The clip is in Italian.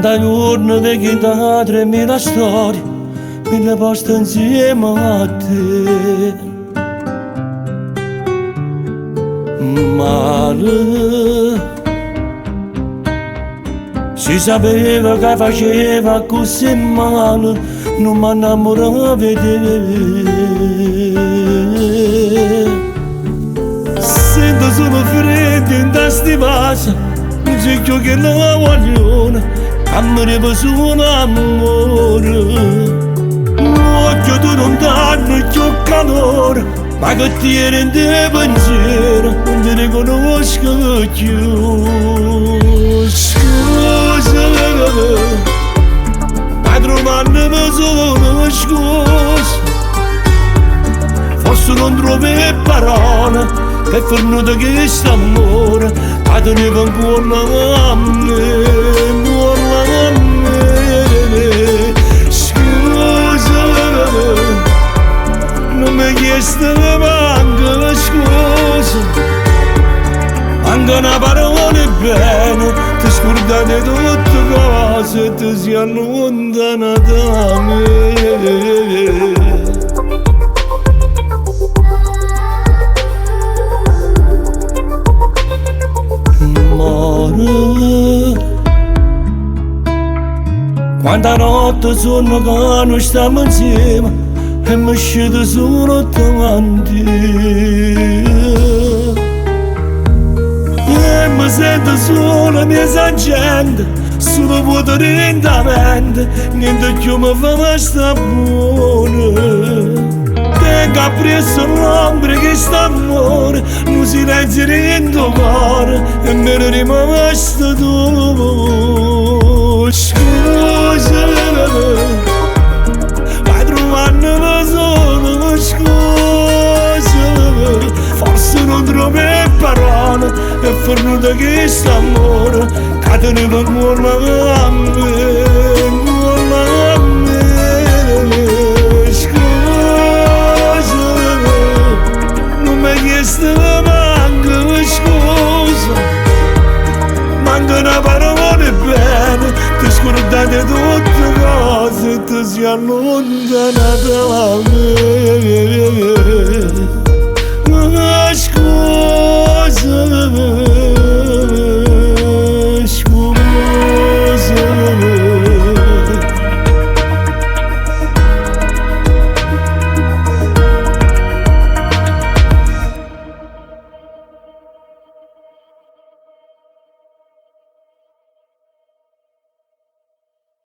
40 giorni vecchi da 3000 storie, 1000 posti insieme a te. Male, si sapeva che faceva così male, non mi innamoravo di te. Sento solo freddo in testa passa, non so più che la voglio, amore solo amore. Occhio tu non danno più calore, ma che ti rende pensiero, non ti riconosco più. Scusa, ma trovandomi solo scusa, forse non trovi parole per fornuto che sta amore, ma tenevo ancora a me, ancora a me. Scusa, non mi chiesto manca scusa, manca una parola bene, ti scordate tutte cose e ti si allontana da me. Quanta notte sono che noi stiamo insieme e mi scende solo davanti, e mi sento solo, mi gente, solo vuoto lentamente, niente più mi fa sta buona. Tengo appresso l'ombra che sta amore, un silenzio dentro il cuore e me ne rimasto tu. Scusa, vai trovandomi solo scusa, forse non trovi parole, è fornuto che sta amore, che tenevo ancora a me.